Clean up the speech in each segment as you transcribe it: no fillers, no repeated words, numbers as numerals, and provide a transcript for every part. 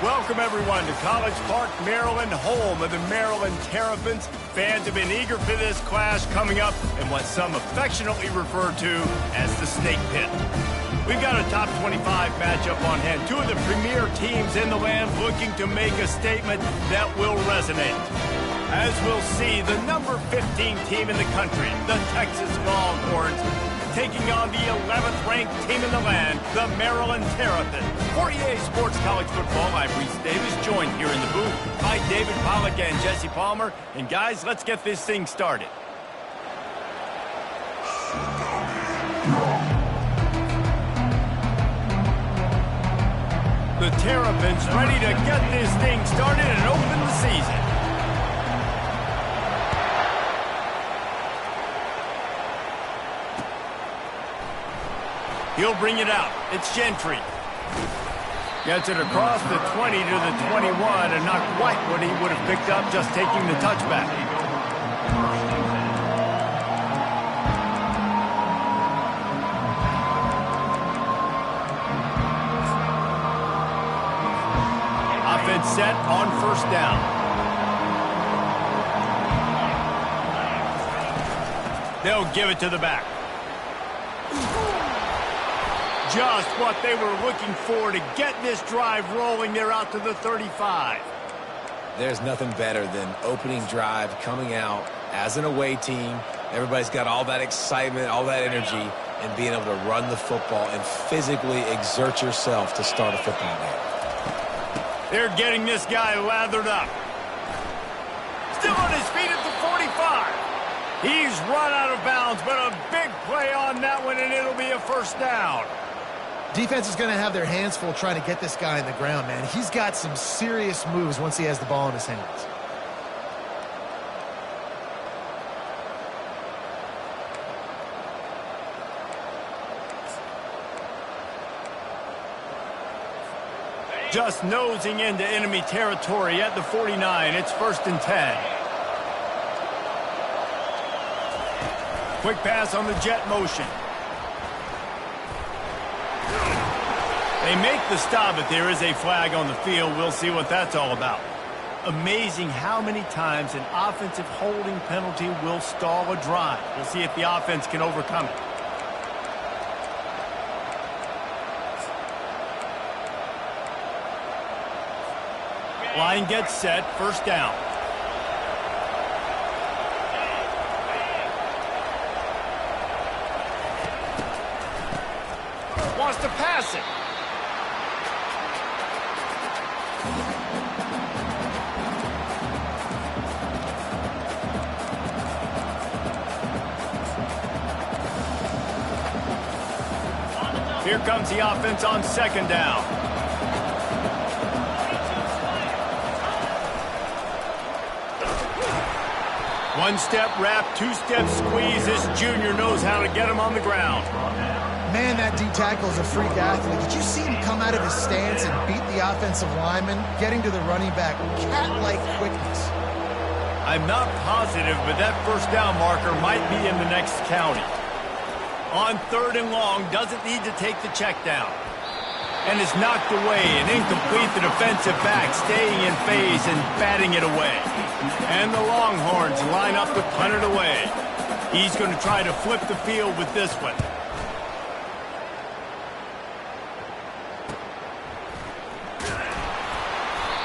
Welcome, everyone, to College Park, Maryland, home of the Maryland Terrapins. Fans have been eager for this clash coming up in what some affectionately refer to as the Snake Pit. We've got a top 25 matchup on hand. Two of the premier teams in the land looking to make a statement that will resonate. As we'll see, the number 15 team in the country, the Texas Longhorns, taking on the 11th ranked team in the land, the Maryland Terrapins. For EA Sports College Football, I'm Reese Davis, joined here in the booth by David Pollack and Jesse Palmer. And guys, let's get this thing started. The Terrapins ready to get this thing started and open the season. He'll bring it out. It's Gentry. Gets it across the 20 to the 21, and not quite what he would have picked up just taking the touchback. Offense set on first down. They'll give it to the back. Just what they were looking for to get this drive rolling. They're out to the 35. There's nothing better than opening drive, coming out as an away team. Everybody's got all that excitement, all that energy, and being able to run the football and physically exert yourself to start a football game. They're getting this guy lathered up. Still on his feet at the 45. He's run out of bounds, but a big play on that one, and it'll be a first down. Defense is going to have their hands full trying to get this guy in the ground, man. He's got some serious moves once he has the ball in his hands. Just nosing into enemy territory at the 49. It's 1st and 10. Quick pass on the jet motion. They make the stop, but there is a flag on the field. We'll see what that's all about. Amazing how many times an offensive holding penalty will stall a drive. We'll see if the offense can overcome it. Line gets set, first down. Wants to pass it. Here comes the offense on second down. One-step wrap, two-step squeeze. This junior knows how to get him on the ground. Man, that D-tackle is a freak athlete. Did you see him come out of his stance and beat the offensive lineman, getting to the running back? Cat-like quickness. I'm not positive, but that first down marker might be in the next county. On 3rd and long, doesn't need to take the check down. And is knocked away and incomplete. The defensive back staying in phase and batting it away. And the Longhorns line up to punt it away. He's going to try to flip the field with this one.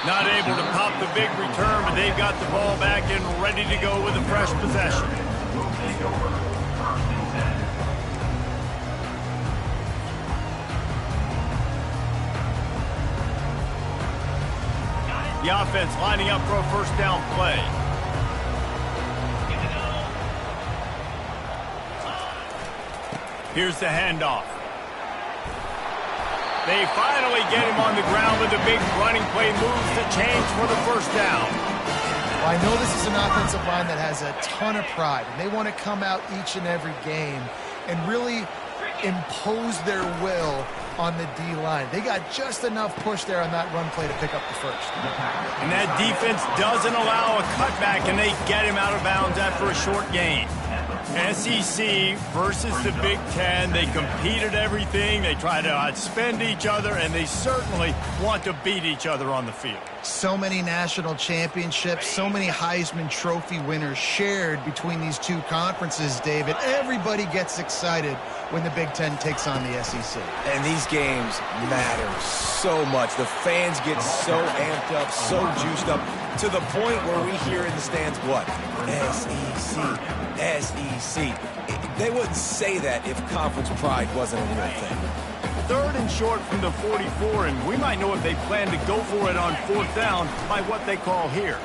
Not able to pop the big return, but they've got the ball back and ready to go with a fresh possession. The offense lining up for a first down play. Here's the handoff. They finally get him on the ground with a big running play, moves the chains for the first down. Well, I know this is an offensive line that has a ton of pride, and they want to come out each and every game and really impose their will on the D-line. They got just enough push there on that run play to pick up the first. And that defense doesn't allow a cutback, and they get him out of bounds after a short gain. SEC versus the Big Ten. They compete at everything. They try to outspend each other, and they certainly want to beat each other on the field. So many national championships, so many Heisman Trophy winners shared between these two conferences, David. Everybody gets excited when the Big Ten takes on the SEC. And these games matter so much. The fans get so amped up, so juiced up, to the point where we hear in the stands, what? SEC, SEC. They wouldn't say that if conference pride wasn't a real thing. 3rd and short from the 44, and we might know if they plan to go for it on 4th down by what they call here.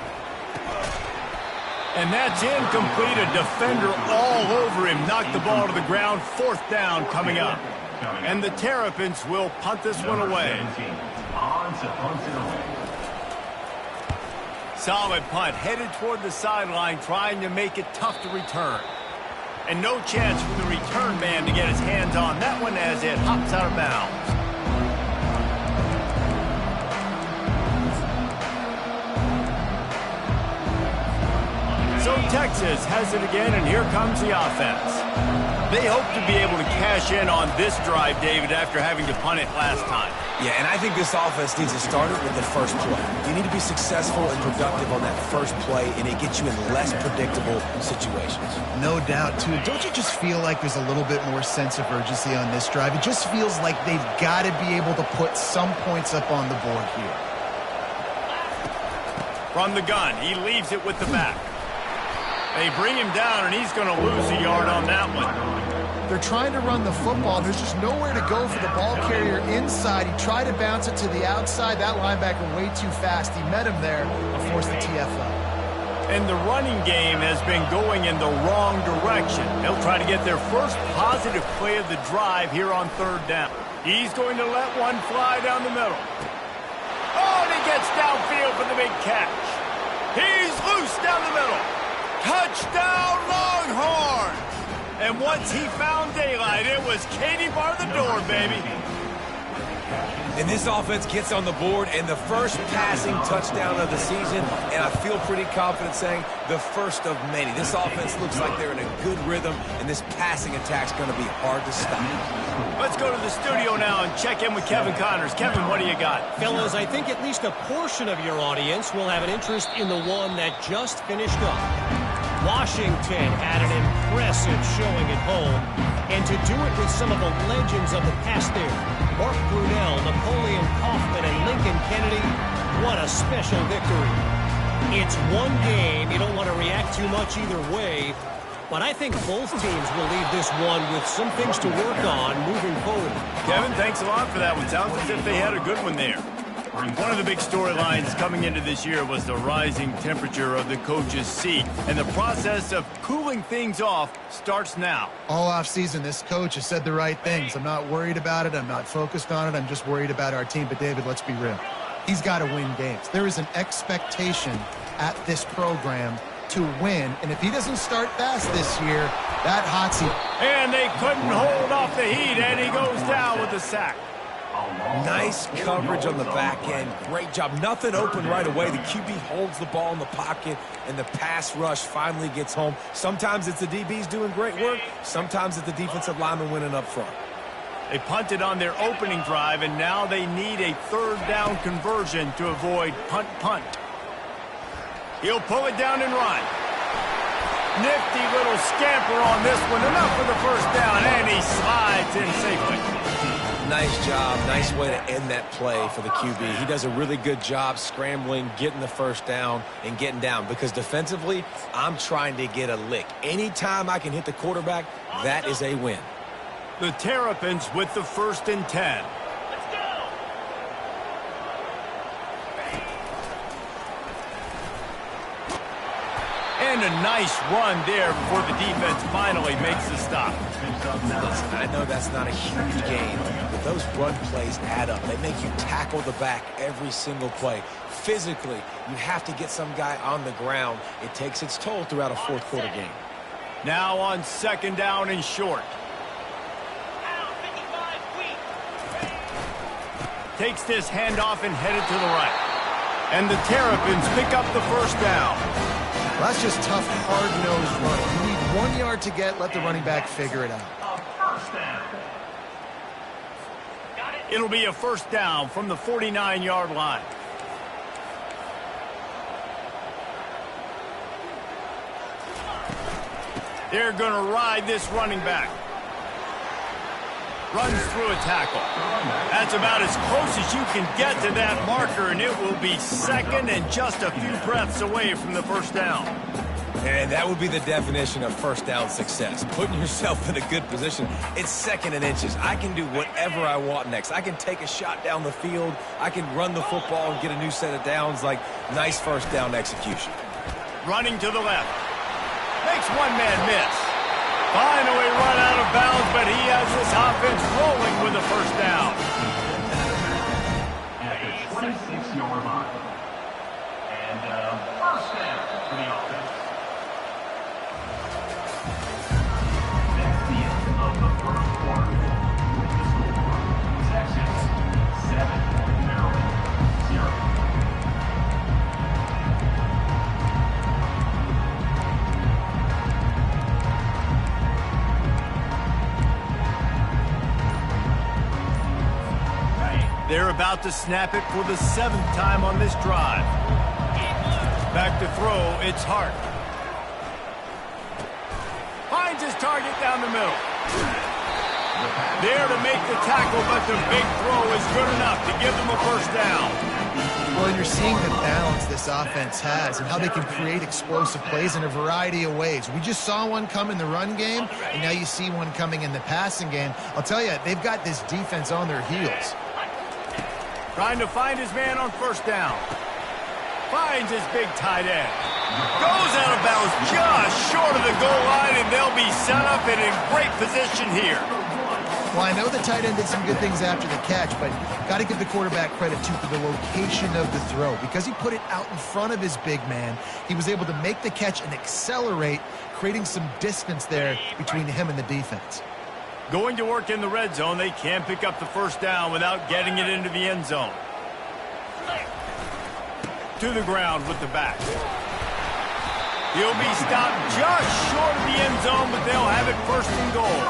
And that's incomplete. A defender all over him. Knocked the ball to the ground. 4th down coming up. And the Terrapins will punt this one away. Solid punt. Headed toward the sideline, trying to make it tough to return. And no chance for the return man to get his hands on that one as it hops out of bounds. So Texas has it again, and here comes the offense. They hope to be able to cash in on this drive, David, after having to punt it last time. Yeah, and I think this offense needs to start it with the first play. You need to be successful and productive on that first play, and it gets you in less predictable situations. No doubt, too. Don't you just feel like there's a little bit more sense of urgency on this drive? It just feels like they've got to be able to put some points up on the board here. From the gun, he leaves it with the back. They bring him down, and he's going to lose a yard on that one. They're trying to run the football. There's just nowhere to go for the ball carrier inside. He tried to bounce it to the outside. That linebacker way too fast. He met him there and forced the TFL. And the running game has been going in the wrong direction. They'll try to get their first positive play of the drive here on 3rd down. He's going to let one fly down the middle. Oh, and he gets downfield for the big catch. He's loose down the middle. Touchdown, Longhorns! And once he found daylight, it was Katie bar the door, baby. And this offense gets on the board, and the first passing touchdown of the season, and I feel pretty confident saying the first of many. This offense looks like they're in a good rhythm, and this passing attack's going to be hard to stop. Let's go to the studio now and check in with Kevin Connors. Kevin, what do you got? Fellas, I think at least a portion of your audience will have an interest in the one that just finished up. Washington had an impressive showing at home, and to do it with some of the legends of the past there, Mark Brunell, Napoleon Kaufman, and Lincoln Kennedy, what a special victory. It's one game. You don't want to react too much either way, but I think both teams will leave this one with some things to work on moving forward. Kevin, thanks a lot for that one. Sounds as if they had a good one there. One of the big storylines coming into this year was the rising temperature of the coach's seat, and the process of cooling things off starts now. All offseason, this coach has said the right things. I'm not worried about it. I'm not focused on it. I'm just worried about our team. But, David, let's be real. He's got to win games. There is an expectation at this program to win, and if he doesn't start fast this year, that hot seat. And they couldn't hold off the heat, and he goes down with a sack. Nice coverage on the back end. Great job. Nothing open right away. The QB holds the ball in the pocket, and the pass rush finally gets home. Sometimes it's the DBs doing great work. Sometimes it's the defensive lineman winning up front. They punted on their opening drive, and now they need a 3rd down conversion to avoid punt. He'll pull it down and run. Nifty little scamper on this one. Enough for the 1st down, and he slides in safely. Nice job. Nice way to end that play for the QB. He does a really good job scrambling, getting the 1st down, and getting down. Because defensively, I'm trying to get a lick. Anytime I can hit the quarterback, that is a win. The Terrapins with the 1st and 10. And a nice run there before the defense finally makes the stop. Listen, I know that's not a huge gain, but those run plays add up. They make you tackle the back every single play. Physically, you have to get some guy on the ground. It takes its toll throughout a 4th quarter game. Now on 2nd down and short. Takes this handoff and headed to the right. And the Terrapins pick up the 1st down. Well, that's just tough, hard-nosed running. You need 1 yard to get. Let the running back figure it out. It'll be a first down from the 49-yard line. They're going to ride this running back. Runs through a tackle. That's about as close as you can get to that marker, and it will be second and just a few breaths away from the first down. And that would be the definition of first down success. Putting yourself in a good position. It's second and inches. I can do whatever I want next. I can take a shot down the field. I can run the football and get a new set of downs. Like, nice first down execution. Running to the left. Makes one man miss. Finally run out of bounds, but he has this offense rolling with a first down. At the 26-yard line. And first down for the offense. That's the end of the first quarter. With the score, Texas 7, Maryland 0. They're about to snap it for the 7th time on this drive. Back to throw, it's Hart. Finds his target down the middle. There to make the tackle, but the big throw is good enough to give them a first down. Well, you're seeing the balance this offense has and how they can create explosive plays in a variety of ways. We just saw one come in the run game, and now you see one coming in the passing game. I'll tell you, they've got this defense on their heels. Trying to find his man on first down. Finds his big tight end. Goes out of bounds just short of the goal line, and they'll be set up and in great position here. Well, I know the tight end did some good things after the catch, but got to give the quarterback credit, too, for the location of the throw. Because he put it out in front of his big man, he was able to make the catch and accelerate, creating some distance there between him and the defense. Going to work in the red zone, they can pick up the first down without getting it into the end zone. To the ground with the back. He'll be stopped just short of the end zone, but they'll have it first and goal.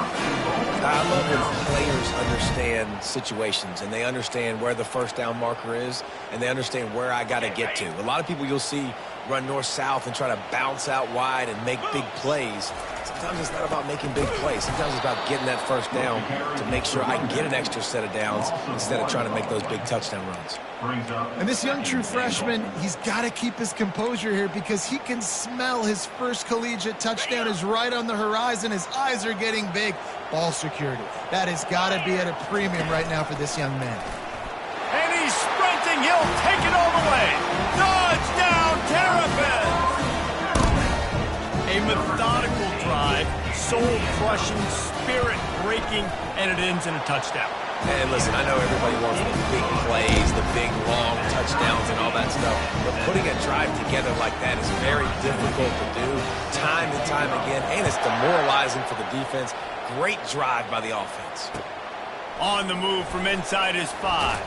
I love when players understand situations, and they understand where the first down marker is, and they understand where I got to get to. A lot of people you'll see run north-south and try to bounce out wide and make big plays. Sometimes it's not about making big plays. Sometimes it's about getting that first down to make sure I get an extra set of downs instead of trying to make those big touchdown runs. And this young true freshman, he's got to keep his composure here because he can smell his first collegiate touchdown is right on the horizon. His eyes are getting big. Ball security. That has got to be at a premium right now for this young man. And he's sprinting. He'll take it all the way. Touchdown, Terrapins! A methodical drive, soul-crushing, spirit-breaking, and it ends in a touchdown. And listen, I know everybody wants the big plays, the big, long touchdowns and all that stuff, but putting a drive together like that is very difficult to do time and time again, and it's demoralizing for the defense. Great drive by the offense. On the move from inside his 5.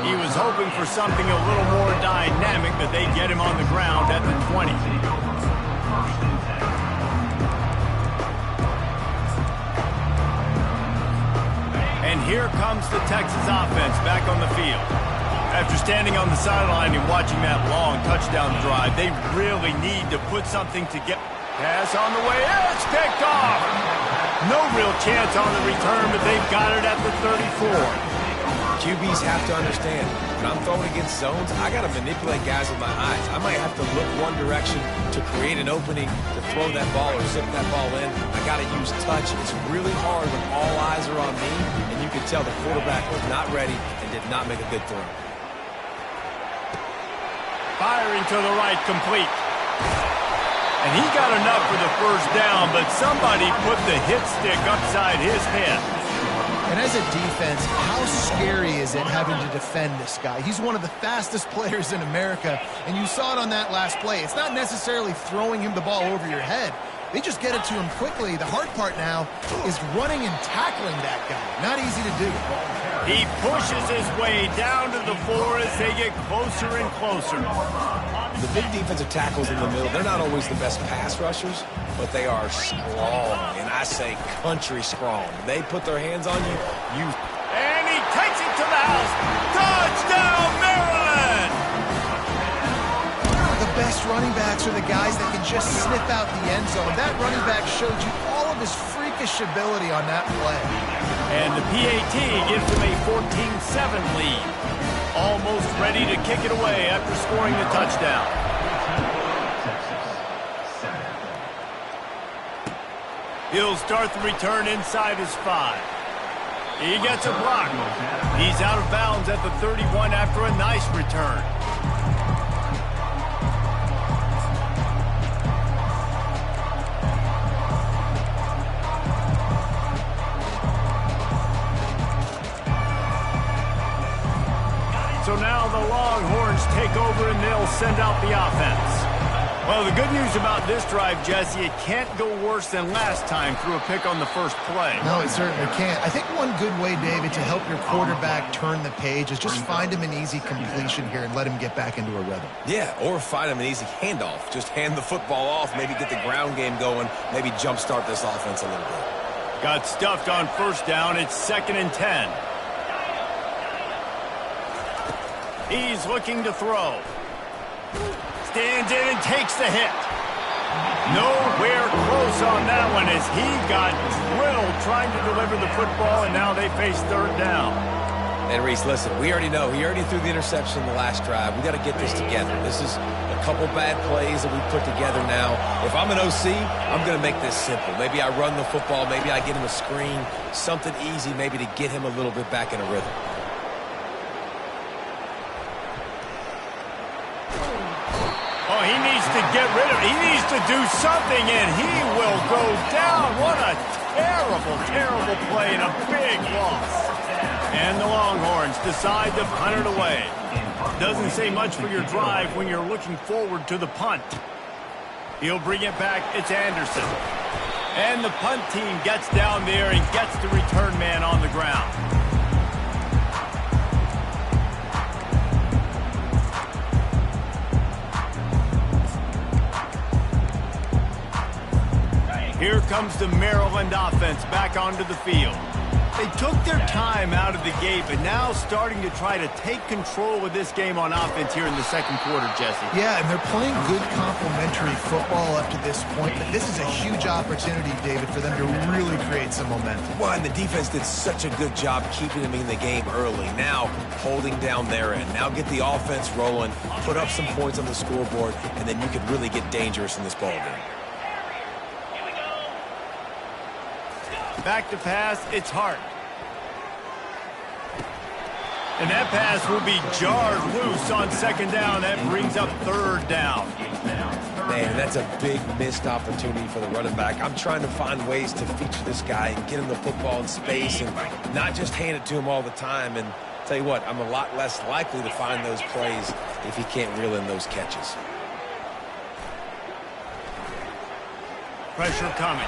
He was hoping for something a little more dynamic, but they get him on the ground at the 20. And here comes the Texas offense back on the field. After standing on the sideline and watching that long touchdown drive, they really need to put something together. Pass on the way. It's picked off. No real chance on the return, but they've got it at the 34. QBs have to understand, when I'm throwing against zones, I got to manipulate guys with my eyes. I might have to look one direction to create an opening to throw that ball or zip that ball in. I got to use touch. It's really hard when all eyes are on me, and you can tell the quarterback was not ready and did not make a good throw. Firing to the right, complete. And he got enough for the first down, but somebody put the hit stick upside his head. And as a defense, how scary is it having to defend this guy? He's one of the fastest players in America, and you saw it on that last play. It's not necessarily throwing him the ball over your head. They just get it to him quickly. The hard part now is running and tackling that guy. Not easy to do. He pushes his way down to the 4 as they get closer and closer. The big defensive tackles in the middle, they're not always the best pass rushers, but they are strong, and I say country strong. They put their hands on you, And he takes it to the house. Touchdown, Maryland! The best running backs are the guys that can just snip out the end zone. That running back showed you all of his freakish ability on that play. And the PAT gives them a 14-7 lead. Almost ready to kick it away after scoring the touchdown. He'll start the return inside his 5. He gets a block. He's out of bounds at the 31 after a nice return. So now the Longhorns take over and they'll send out the offense. Well, the good news about this drive, Jesse, it can't go worse than last time through a pick on the first play. No, it certainly can't. I think one good way, David, to help your quarterback turn the page is just find him an easy completion here and let him get back into a rhythm. Yeah, or find him an easy handoff. Just hand the football off, maybe get the ground game going, maybe jumpstart this offense a little bit. Got stuffed on first down. It's 2nd and 10. He's looking to throw. Stands in and takes the hit. Nowhere close on that one as he got drilled trying to deliver the football, and now they face 3rd down. And Reese, listen, we already know he already threw the interception in the last drive. We got to get this together. This is a couple bad plays that we put together now. If I'm an OC, I'm going to make this simple. Maybe I run the football. Maybe I get him a screen, something easy maybe to get him a little bit back in a rhythm. Oh, he needs to get rid of it. He needs to do something, and he will go down. What a terrible, terrible play and a big loss. And the Longhorns decide to punt it away. Doesn't say much for your drive when you're looking forward to the punt. He'll bring it back. It's Anderson. And the punt team gets down there and gets the return man on the ground. Here comes the Maryland offense back onto the field. They took their time out of the gate, but now starting to try to take control of this game on offense here in the second quarter, Jesse. Yeah, and they're playing good complementary football up to this point, but this is a huge opportunity, David, for them to really create some momentum. Well, and the defense did such a good job keeping them in the game early. Now, holding down their end. Now get the offense rolling, put up some points on the scoreboard, and then you can really get dangerous in this ball game. Back to pass, it's Hart. And that pass will be jarred loose on 2nd down. That brings up 3rd down. Man, that's a big missed opportunity for the running back. I'm trying to find ways to feature this guy and get him the football in space and not just hand it to him all the time. And tell you what, I'm a lot less likely to find those plays if he can't reel in those catches. Pressure coming.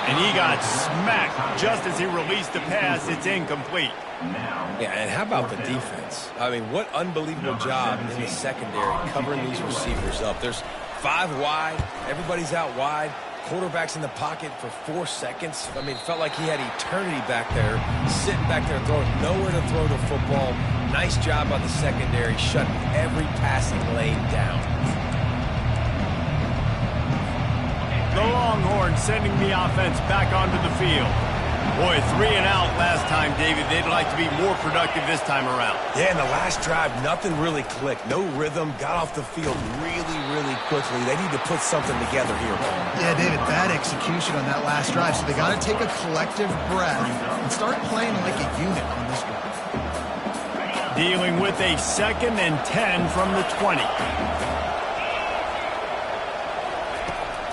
And he got smacked just as he released the pass. It's incomplete. Yeah, and how about the defense? I mean, what unbelievable job in the secondary covering these receivers up. There's 5 wide. Everybody's out wide. Quarterback's in the pocket for 4 seconds. I mean, it felt like he had eternity back there, sitting back there throwing nowhere to throw the football. Nice job by the secondary, shutting every passing lane down. The Longhorns sending the offense back onto the field. Boy, 3 and out last time, David. They'd like to be more productive this time around. Yeah, in the last drive, nothing really clicked. No rhythm, got off the field really, really quickly. They need to put something together here. Yeah, David, bad execution on that last drive, so they got to take a collective breath and start playing like a unit on this drive. Dealing with a 2nd and 10 from the 20.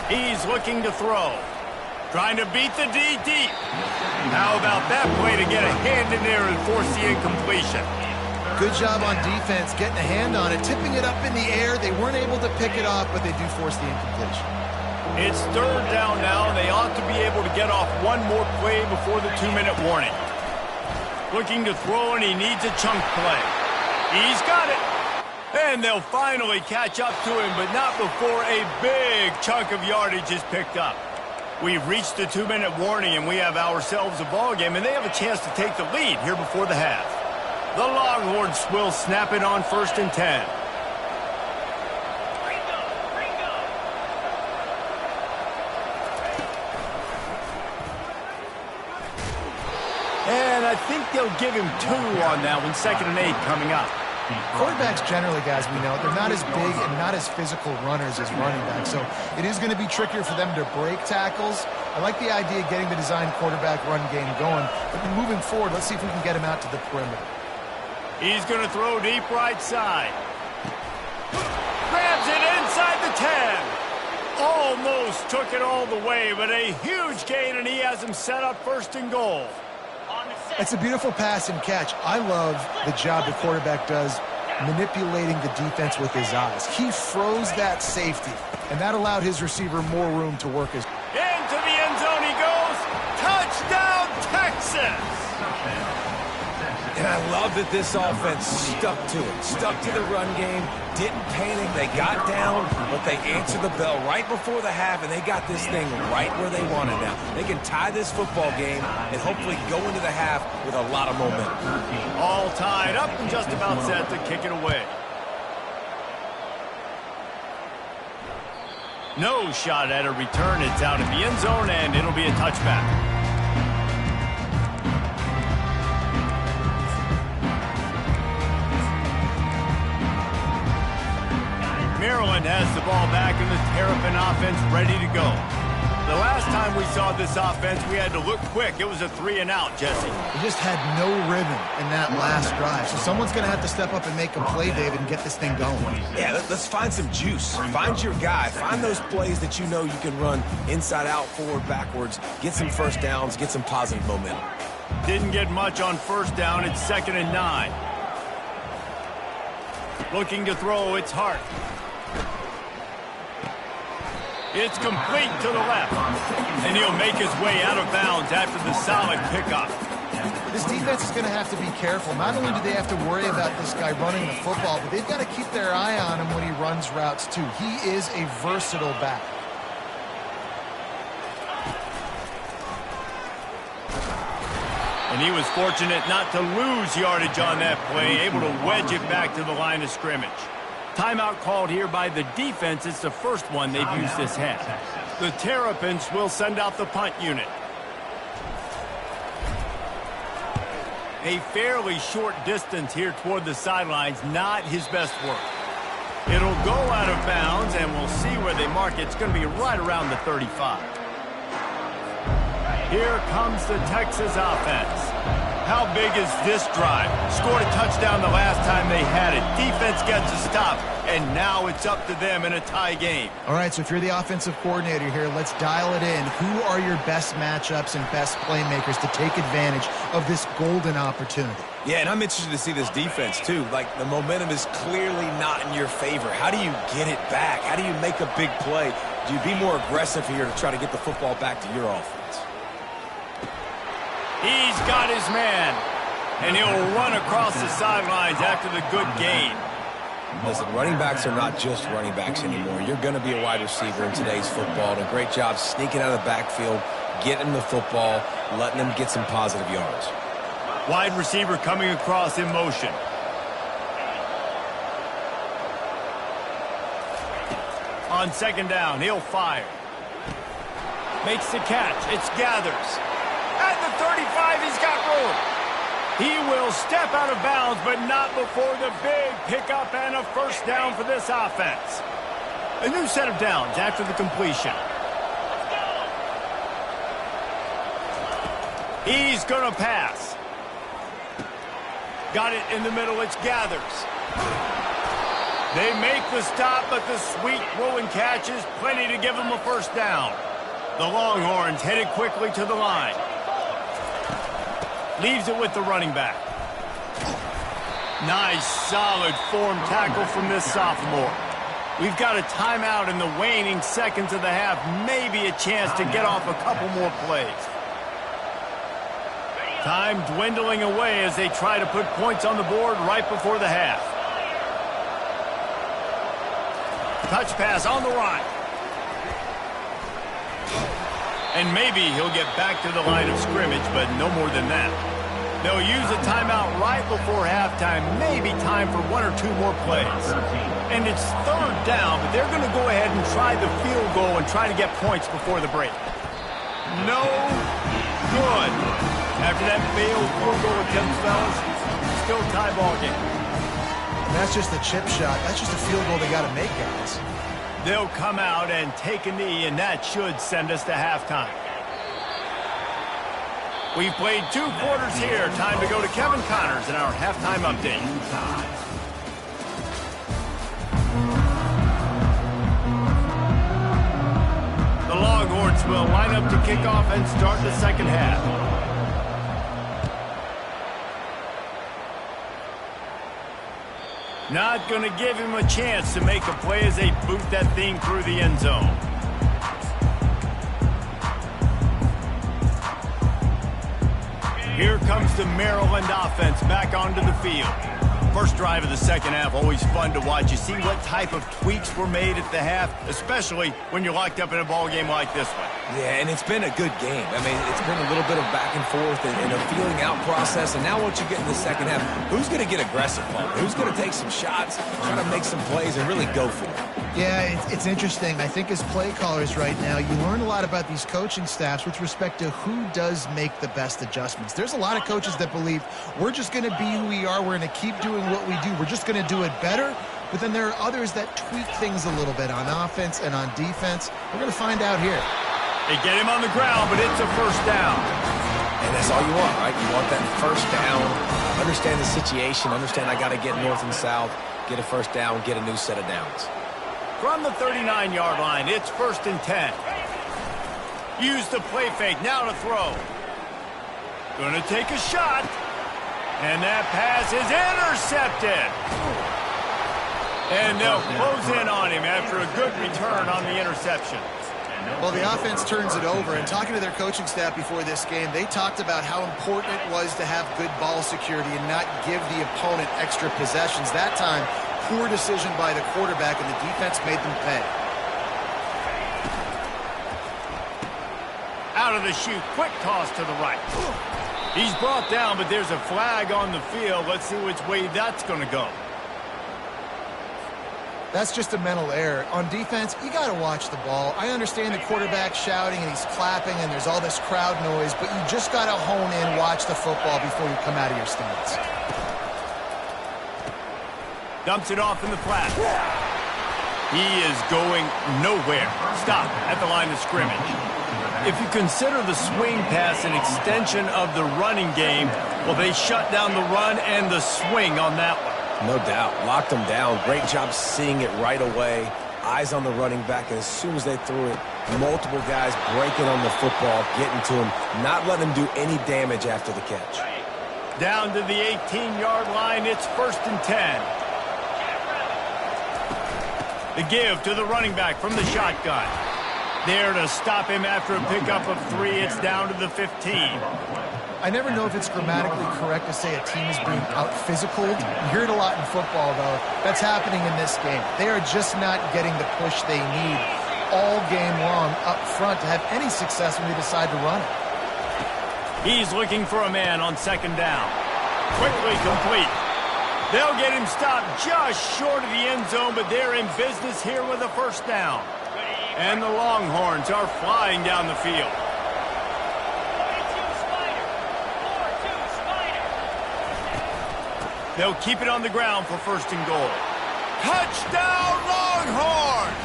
He's looking to throw. Trying to beat the D deep. How about that play to get a hand in there and force the incompletion? Good job on defense getting a hand on it, tipping it up in the air. They weren't able to pick it off, but they do force the incompletion. It's 3rd down now. They ought to be able to get off one more play before the 2-minute warning. Looking to throw, and he needs a chunk play. He's got it. And they'll finally catch up to him, but not before a big chunk of yardage is picked up. We've reached the 2-minute warning, and we have ourselves a ball game, and they have a chance to take the lead here before the half. The Longhorns will snap it on 1st and 10. And I think they'll give him 2 on that one. 2nd and 8 coming up. Quarterbacks generally, guys, we know, they're not as big and not as physical runners as running backs, so it is going to be trickier for them to break tackles. I like the idea of getting the design quarterback run game going, but moving forward, let's see if we can get him out to the perimeter. He's going to throw deep right side. Grabs it inside the 10. Almost took it all the way, but a huge gain, and he has him set up 1st and goal. It's a beautiful pass and catch. I love the job the quarterback does manipulating the defense with his eyes. He froze that safety, and that allowed his receiver more room to work his... Into the end zone he goes. Touchdown, Texas! And I love that this offense stuck to it, stuck to the run game, didn't panic. They got down, but they answered the bell right before the half, and they got this thing right where they want it now. They can tie this football game and hopefully go into the half with a lot of momentum. All tied up and just about set to kick it away. No shot at a return. It's out in the end zone, and it'll be a touchback. Maryland has the ball back and the Terrapin offense ready to go. The last time we saw this offense, we had to look quick. It was a 3-and-out, Jesse. He just had no rhythm in that last drive. So someone's going to have to step up and make a play, David, and get this thing going. Yeah, let's find some juice. Find your guy. Find those plays that you know you can run inside out, forward, backwards. Get some first downs. Get some positive momentum. Didn't get much on 1st down. It's 2nd and 9. Looking to throw. It's Hart. It's complete to the left. And he'll make his way out of bounds after the solid pickup. This defense is going to have to be careful. Not only do they have to worry about this guy running the football, but they've got to keep their eye on him when he runs routes too. He is a versatile back. And he was fortunate not to lose yardage on that play, able to wedge it back to the line of scrimmage. Timeout called here by the defense. It's the first one they've used this half. The Terrapins will send out the punt unit. A fairly short distance here toward the sidelines, not his best work. It'll go out of bounds, and we'll see where they mark it. It's going to be right around the 35. Here comes the Texas offense. How big is this drive? Scored a touchdown the last time they had it. Defense gets a stop, and now it's up to them in a tie game. All right, so if you're the offensive coordinator here, let's dial it in. Who are your best matchups and best playmakers to take advantage of this golden opportunity? Yeah, and I'm interested to see this defense, too. Like, the momentum is clearly not in your favor. How do you get it back? How do you make a big play? Do you be more aggressive here to try to get the football back to your offense? He's got his man, and he'll run across the sidelines after the good gain. Listen, running backs are not just running backs anymore. You're going to be a wide receiver in today's football. And a great job sneaking out of the backfield, getting the football, letting them get some positive yards. Wide receiver coming across in motion. On 2nd down, he'll fire. Makes the catch. It's Gathers. At the 35, he's got room. He will step out of bounds, but not before the big pickup and a 1st down for this offense. A new set of downs after the completion. He's going to pass. Got it in the middle. It's Gathers. They make the stop, but the sweet rolling catch is plenty to give them a 1st down. The Longhorns headed quickly to the line. Leaves it with the running back. Nice, solid form tackle from this sophomore. We've got a timeout in the waning seconds of the half. Maybe a chance to get off a couple more plays. Time dwindling away as they try to put points on the board right before the half. touch pass on the run. And maybe he'll get back to the line of scrimmage, but no more than that. They'll use a timeout right before halftime, maybe time for 1 or 2 more plays. And it's 3rd down, but they're going to go ahead and try the field goal and try to get points before the break. No good. After that failed field goal attempt, fellas, still tie ball game. And that's just a chip shot. That's just a field goal they got to make, guys. They'll come out and take a knee, and that should send us to halftime. We've played 2 quarters here. Time to go to Kevin Connors in our halftime update. The Longhorns will line up to kick off and start the second half. Not going to give him a chance to make a play as they boot that thing through the end zone. Here comes the Maryland offense back onto the field. First drive of the second half, always fun to watch. You see what type of tweaks were made at the half, especially when you're locked up in a ball game like this one. Yeah, and it's been a good game. I mean, it's been a little bit of back and forth and a feeling out process. And now once you get in the second half, who's going to get aggressive, Paul? Who's going to take some shots, try to make some plays, and really go for it? Yeah, it's interesting. I think as play callers right now, you learn a lot about these coaching staffs with respect to who does make the best adjustments. There's a lot of coaches that believe we're just going to be who we are. We're going to keep doing what we do. We're just going to do it better. But then there are others that tweak things a little bit on offense and on defense. We're going to find out here. They get him on the ground, but it's a first down. And that's all you want, right? You want that first down. Understand the situation. Understand I got to get north and south, get a first down, get a new set of downs. From the 39-yard line, it's 1st and 10. Use the play fake, now to throw. Gonna take a shot. And that pass is intercepted. And they'll close in on him after a good return on the interception. Well, the offense turns it over, and talking to their coaching staff before this game, they talked about how important it was to have good ball security and not give the opponent extra possessions. That time, poor decision by the quarterback, and the defense made them pay. Out of the chute, quick toss to the right. He's brought down, but there's a flag on the field. Let's see which way that's going to go. That's just a mental error. On defense, you got to watch the ball. I understand the quarterback shouting and he's clapping and there's all this crowd noise, but you just got to hone in, watch the football before you come out of your stance. Dumps it off in the flat. He is going nowhere. Stop at the line of scrimmage. If you consider the swing pass an extension of the running game, well, they shut down the run and the swing on that one. No doubt. Locked them down. Great job seeing it right away. Eyes on the running back. And as soon as they threw it, multiple guys breaking on the football, getting to him, not letting him do any damage after the catch. Down to the 18-yard line, it's 1st and 10. The give to the running back from the shotgun. There to stop him after a pickup of 3. It's down to the 15. I never know if it's grammatically correct to say a team is being out-physical. You hear it a lot in football, though. That's happening in this game. They are just not getting the push they need all game long up front to have any success when they decide to run it. He's looking for a man on 2nd down. Quickly complete. They'll get him stopped just short of the end zone, but they're in business here with a 1st down. And the Longhorns are flying down the field. They'll keep it on the ground for 1st and goal. Touchdown, Longhorns!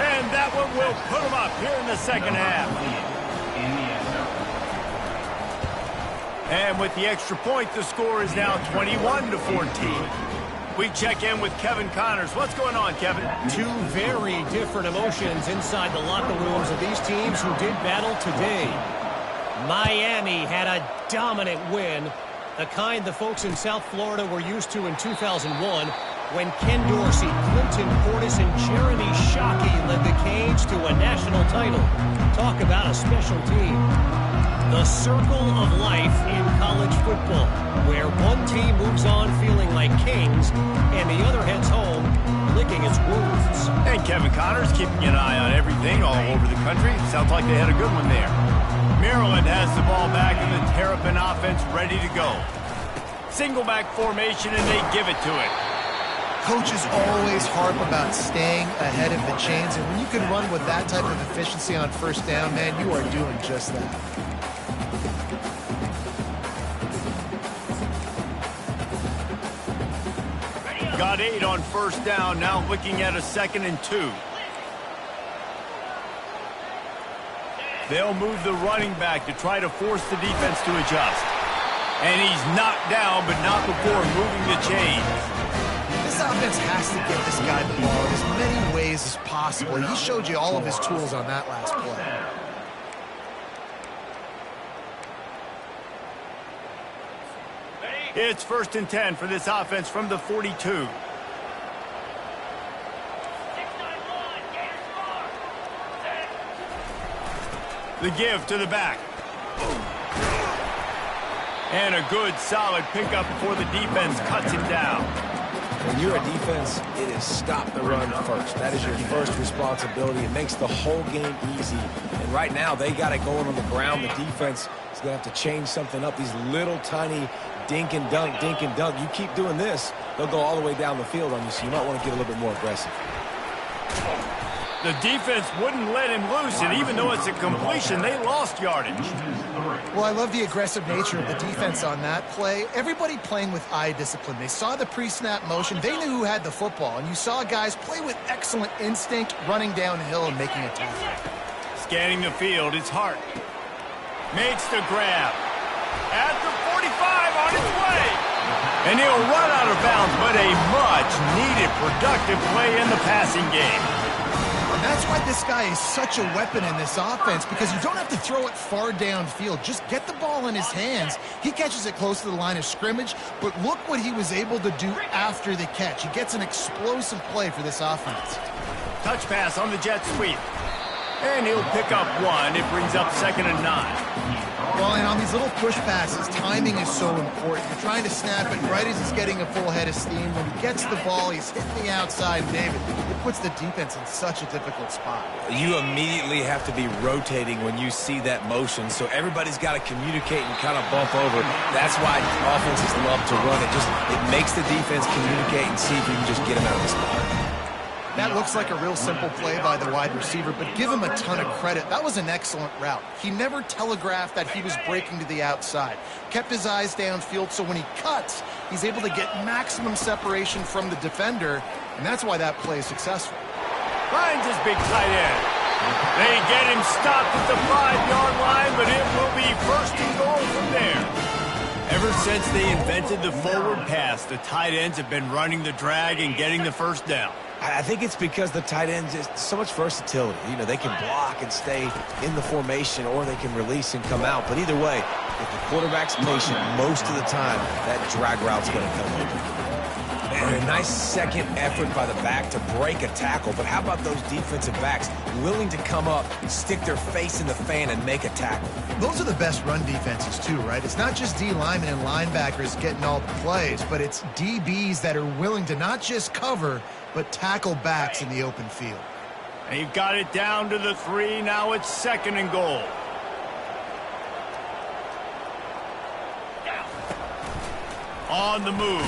And that one will put them up here in the second half. And with the extra point, the score is now 21-14. We check in with Kevin Connors. What's going on, Kevin? 2 very different emotions inside the locker rooms of these teams who did battle today. Miami had a dominant win, the kind the folks in South Florida were used to in 2001 when Ken Dorsey, Clinton Portis, and Jeremy Shockey led the Canes to a national title. Talk about a special team. The circle of life in college football, where one team moves on feeling like kings and the other heads home licking its wounds. And Kevin Connor's keeping an eye on everything all over the country. Sounds like they had a good one there. Maryland has the ball back and the Terrapin offense ready to go. Single back formation, and they give it to it. Coaches always harp about staying ahead of the chains, and when you can run with that type of efficiency on first down, man, you are doing just that. Got 8 on first down, now looking at a 2nd and 2. They'll move the running back to try to force the defense to adjust. And he's knocked down, but not before moving the chains. This offense has to get this guy the ball in as many ways as possible. He showed you all of his tools on that last play. It's 1st and 10 for this offense from the 42. The give to the back. And a good, solid pickup before the defense cuts him down. When you're a defense, it is stop the run first. That is your first responsibility. It makes the whole game easy. And right now, they got it going on the ground. The defense is going to have to change something up. These little tiny dink and dunk, dink and dunk. You keep doing this, they'll go all the way down the field on you, so you might want to get a little bit more aggressive. The defense wouldn't let him loose, and even though it's a completion, they lost yardage. Well, I love the aggressive nature of the defense on that play. Everybody playing with eye discipline. They saw the pre-snap motion. They knew who had the football, and you saw guys play with excellent instinct, running downhill and making a tackle. Scanning the field, it's Hart. Makes the grab. At the 45, on its way. And he'll run out of bounds, but a much-needed productive play in the passing game. That's why this guy is such a weapon in this offense, because you don't have to throw it far downfield. Just get the ball in his hands. He catches it close to the line of scrimmage, but look what he was able to do after the catch. He gets an explosive play for this offense. Touch pass on the jet sweep. And he'll pick up 1. It brings up 2nd and 9. Well, and on these little push passes, timing is so important. You're trying to snap it right as he's getting a full head of steam. When he gets the ball, he's hitting the outside, David. It puts the defense in such a difficult spot. You immediately have to be rotating when you see that motion, so everybody's got to communicate and kind of bump over. That's why offenses love to run it. It makes the defense communicate and see if you can just get him out of the spot. That looks like a real simple play by the wide receiver, but give him a ton of credit. That was an excellent route. He never telegraphed that he was breaking to the outside. Kept his eyes downfield, so when he cuts, he's able to get maximum separation from the defender, and that's why that play is successful. Finds his big tight end. They get him stopped at the 5-yard line, but it will be 1st and goal from there. Ever since they invented the forward pass, the tight ends have been running the drag and getting the first down. I think it's because the tight ends is so much versatility. You know, they can block and stay in the formation, or they can release and come out. But either way, if the quarterback's patient, most of the time, that drag route's going to come open. And a nice second effort by the back to break a tackle. But how about those defensive backs willing to come up, stick their face in the fan, and make a tackle? Those are the best run defenses, too, right? It's not just D linemen and linebackers getting all the plays, but it's DBs that are willing to not just cover, but tackle backs in the open field. They've got it down to the 3. Now it's 2nd and goal. On the move.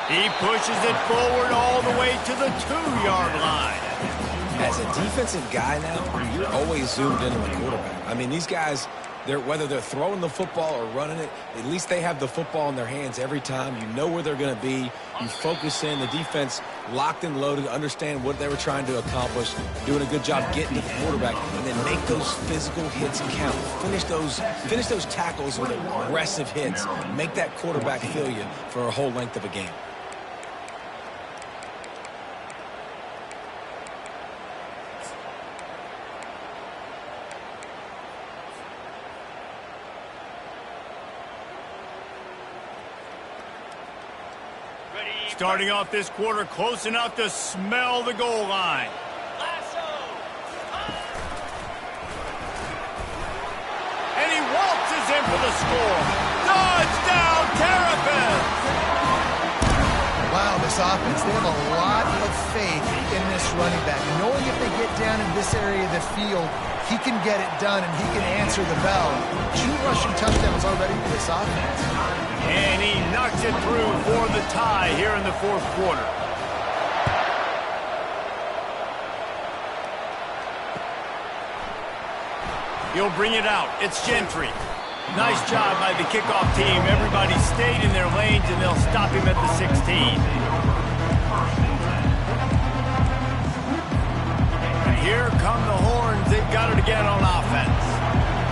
He pushes it forward all the way to the 2-yard line. As a defensive guy now, you're always zoomed in on the quarterback. I mean, these guys, whether they're throwing the football or running it, at least they have the football in their hands every time. You know where they're going to be. You focus in. The defense locked and loaded, understand what they were trying to accomplish, doing a good job getting to the quarterback, and then make those physical hits count. Finish those tackles with aggressive hits. Make that quarterback feel you for a whole length of a game. Starting off this quarter close enough to smell the goal line. And he waltzes in for the score. Touchdown, Terrapins! Wow, this offense, they have a lot of faith running back, knowing if they get down in this area of the field, he can get it done and he can answer the bell. 2 rushing touchdowns already for this offense. And he knocks it through for the tie here in the 4th quarter. He'll bring it out. It's Gentry. Nice job by the kickoff team. Everybody stayed in their lanes, and they'll stop him at the 16. And here come the horns. They've got it again on offense.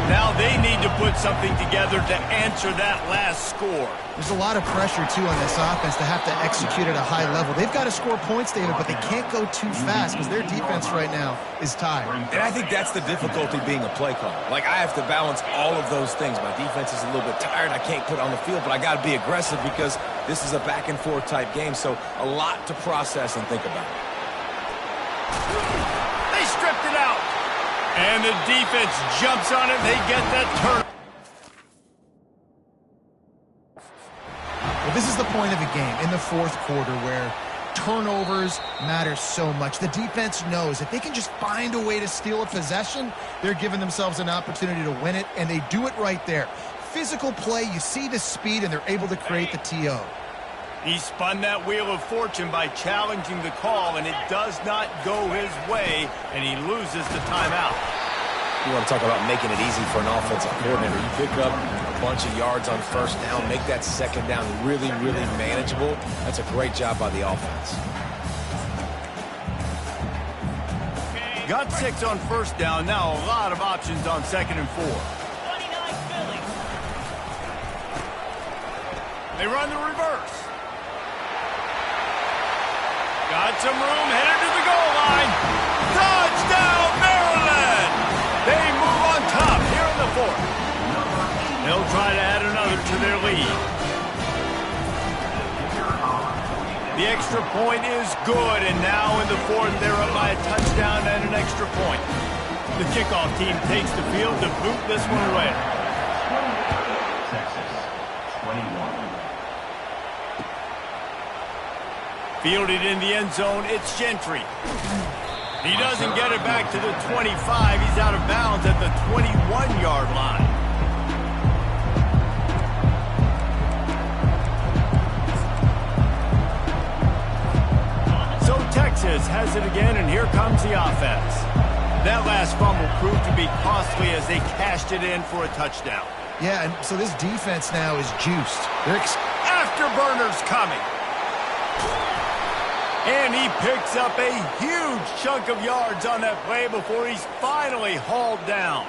Now they need to put something together to answer that last score. There's a lot of pressure, too, on this offense to have to execute at a high level. They've got to score points, David, but they can't go too fast because their defense right now is tired. And I think that's the difficulty being a play caller. Like, I have to balance all of those things. My defense is a little bit tired. I can't put on the field, but I got to be aggressive because this is a back-and-forth type game, so a lot to process and think about. They stripped it out. And the defense jumps on it. They get that turn. Well, this is the point of the game in the 4th quarter where turnovers matter so much. The defense knows if they can just find a way to steal a possession, they're giving themselves an opportunity to win it, and they do it right there. Physical play, you see the speed, and they're able to create the TO. He spun that wheel of fortune by challenging the call, and it does not go his way, and he loses the timeout. You want to talk about making it easy for an offensive coordinator. You pick up a bunch of yards on 1st down, make that 2nd down really, really manageable. That's a great job by the offense. Got 6 on 1st down. Now a lot of options on 2nd and 4. They run the reverse. Got some room, headed to the goal line. Touchdown, Maryland! They move on top here in the 4th. They'll try to add another to their lead. The extra point is good, and now in the 4th, they're up by a touchdown and an extra point. The kickoff team takes the field to boot this one away. Texas, 21. Fielded in the end zone, it's Gentry. He doesn't get it back to the 25. He's out of bounds at the 21-yard line. So Texas has it again, and here comes the offense. That last fumble proved to be costly as they cashed it in for a touchdown. Yeah, and so this defense now is juiced. They're Afterburners coming. And he picks up a huge chunk of yards on that play before he's finally hauled down.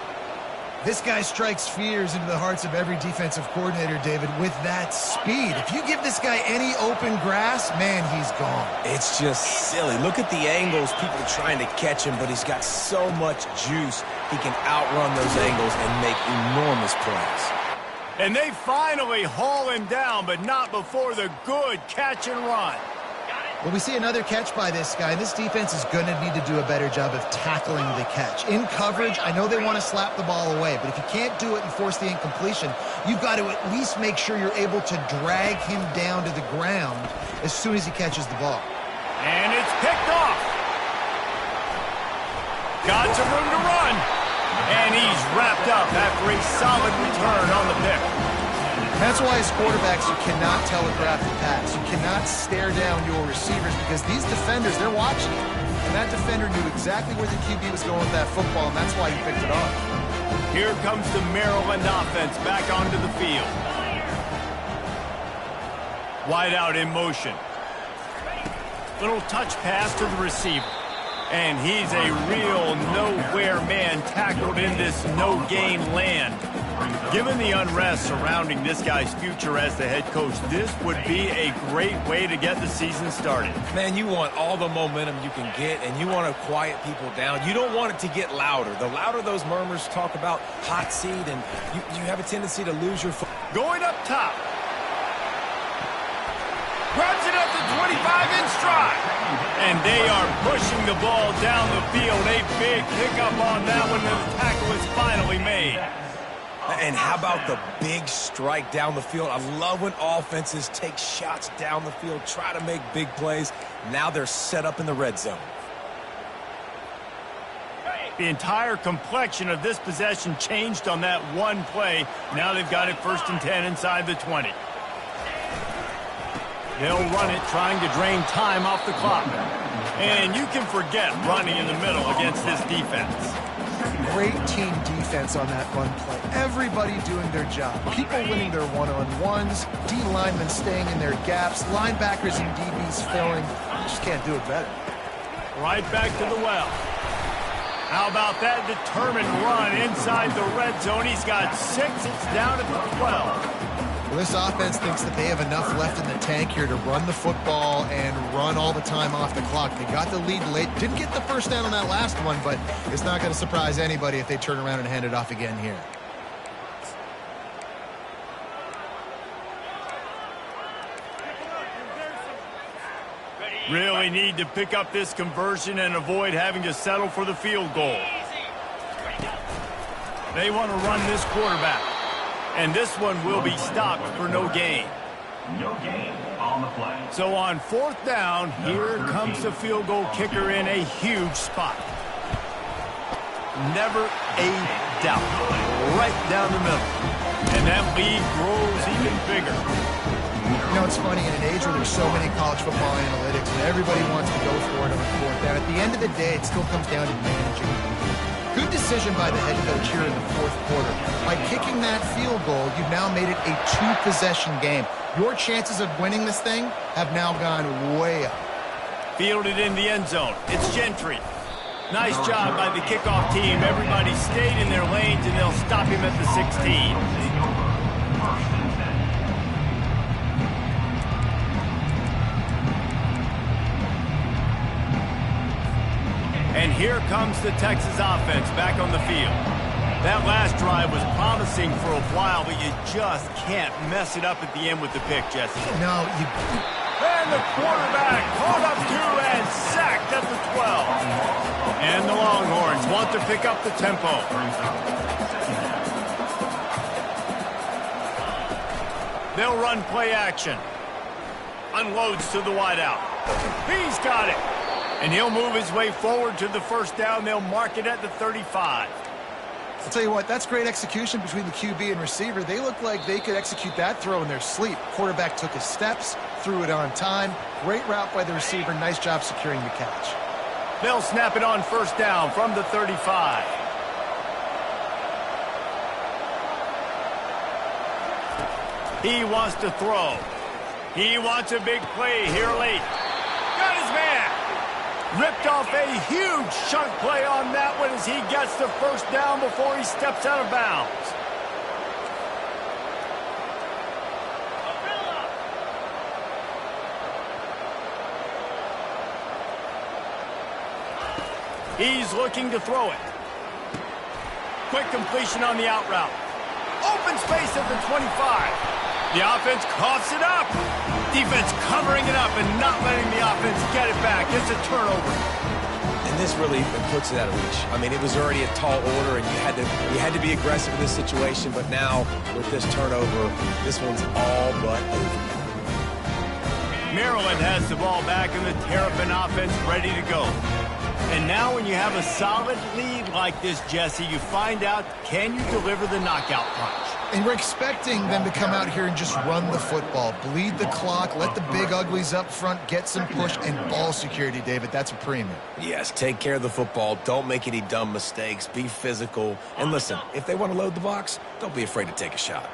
This guy strikes fears into the hearts of every defensive coordinator, David, with that speed. If you give this guy any open grass, man, he's gone. It's just silly. Look at the angles, people trying to catch him, but he's got so much juice. He can outrun those angles and make enormous plays. And they finally haul him down, but not before the good catch and run. Well, we see another catch by this guy. This defense is going to need to do a better job of tackling the catch. In coverage, I know they want to slap the ball away, but if you can't do it and force the incompletion, you've got to at least make sure you're able to drag him down to the ground as soon as he catches the ball. And it's picked off. Got some room to run. And he's wrapped up after a solid return on the pick. That's why as quarterbacks, you cannot telegraph the pass. You cannot stare down your receivers because these defenders, they're watching you. And that defender knew exactly where the QB was going with that football, and that's why he picked it off. Here comes the Maryland offense back onto the field. Wide out in motion. Little touch pass to the receiver. And he's a real nowhere man tackled in this no-gain land. Given the unrest surrounding this guy's future as the head coach, this would be a great way to get the season started. Man, you want all the momentum you can get, and you want to quiet people down. You don't want it to get louder. The louder those murmurs talk about hot seat, and you have a tendency to lose your foot. Going up top. Grabs it at the 25 in stride. And they are pushing the ball down the field. A big pickup on that one, and the tackle is finally made. And how about the big strike down the field? I love when offenses take shots down the field, try to make big plays. Now they're set up in the red zone. The entire complexion of this possession changed on that one play. Now they've got it 1st and 10 inside the 20. They'll run it, trying to drain time off the clock. And you can forget running in the middle against this defense. Great team defense on that run play. Everybody doing their job. People winning their one-on-ones, D linemen staying in their gaps, linebackers and DBs filling. Just can't do it better. Right back to the well. How about that determined run inside the red zone? He's got 6. It's down at the 12. Well, this offense thinks that they have enough left in the tank here to run the football and run all the time off the clock. They got the lead late. Didn't get the first down on that last one, but it's not going to surprise anybody if they turn around and hand it off again here. Really need to pick up this conversion and avoid having to settle for the field goal. They want to run this quarterback. And this one will be stopped for no gain. No gain on the play. So on 4th down, here comes the field goal kicker in a huge spot. Never a doubt. Right down the middle. And that lead grows even bigger. You know, it's funny, in an age where there's so many college football analytics and everybody wants to go for it on 4th down, at the end of the day, it still comes down to managing. Good decision by the head coach here in the 4th quarter. By kicking that field goal, you've now made it a 2-possession game. Your chances of winning this thing have now gone way up. Fielded in the end zone. It's Gentry. Nice job by the kickoff team. Everybody stayed in their lanes, and they'll stop him at the 16. And here comes the Texas offense back on the field. That last drive was promising for a while, but you just can't mess it up at the end with the pick, Jesse. No, you... And the quarterback caught up to and sacked at the 12. And the Longhorns want to pick up the tempo. They'll run play action. Unloads to the wideout. He's got it. And he'll move his way forward to the 1st down. They'll mark it at the 35. I'll tell you what, that's great execution between the QB and receiver. They look like they could execute that throw in their sleep. Quarterback took his steps, threw it on time. Great route by the receiver. Nice job securing the catch. They'll snap it on 1st down from the 35. He wants to throw. He wants a big play here late. Got his man. Ripped off a huge chunk play on that one as he gets the 1st down before he steps out of bounds. He's looking to throw it. Quick completion on the out route. Open space at the 25. The offense coughs it up. Defense covering it up and not letting the offense get it back. It's a turnover. And this really puts it out of reach. I mean, it was already a tall order, and you had to be aggressive in this situation. But now, with this turnover, this one's all but over. Maryland has the ball back, and the Terrapin offense ready to go. And now when you have a solid lead like this, Jesse, you find out, can you deliver the knockout punch? And we're expecting them to come out here and just run the football, bleed the clock, let the big uglies up front, get some push, and ball security, David. That's a premium. Yes, take care of the football. Don't make any dumb mistakes. Be physical. And listen, if they want to load the box, don't be afraid to take a shot.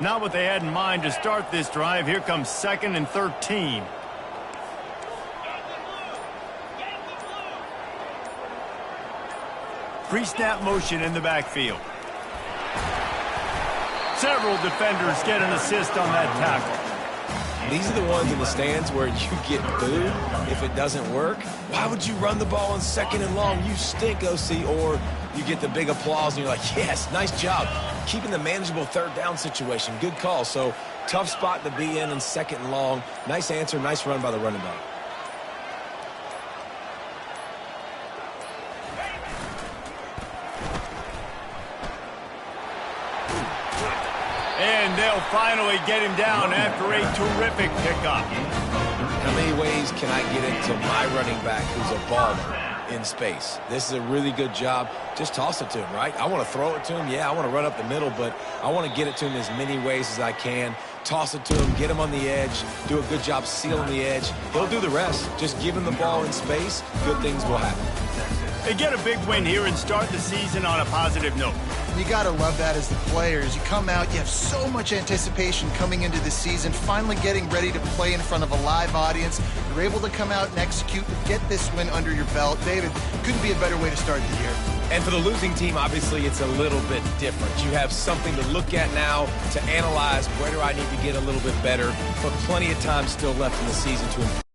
Not what they had in mind to start this drive. Here comes 2nd and 13. Pre-snap motion in the backfield. Several defenders get an assist on that tackle. These are the ones in the stands where you get booed if it doesn't work. Why would you run the ball on 2nd and long? You stink, OC. Or you get the big applause and you're like, yes, nice job. Keeping the manageable 3rd down situation. Good call. So tough spot to be in 2nd and long. Nice answer, nice run by the running back. And they'll finally get him down after a terrific pickup. How many ways can I get it to my running back who's a baller? in space. This is a really good job. Just toss it to him, right? I want to throw it to him. Yeah, I want to run up the middle, but I want to get it to him as many ways as I can. Toss it to him, get him on the edge, do a good job sealing the edge. He'll do the rest. Just give him the ball in space. Good things will happen. They get a big win here and start the season on a positive note. You got to love that as the players. You come out, you have so much anticipation coming into the season, finally getting ready to play in front of a live audience. You're able to come out and execute and get this win under your belt. David, couldn't be a better way to start the year. And for the losing team, obviously, it's a little bit different. You have something to look at now to analyze where do I need to get a little bit better, but plenty of time still left in the season to improve.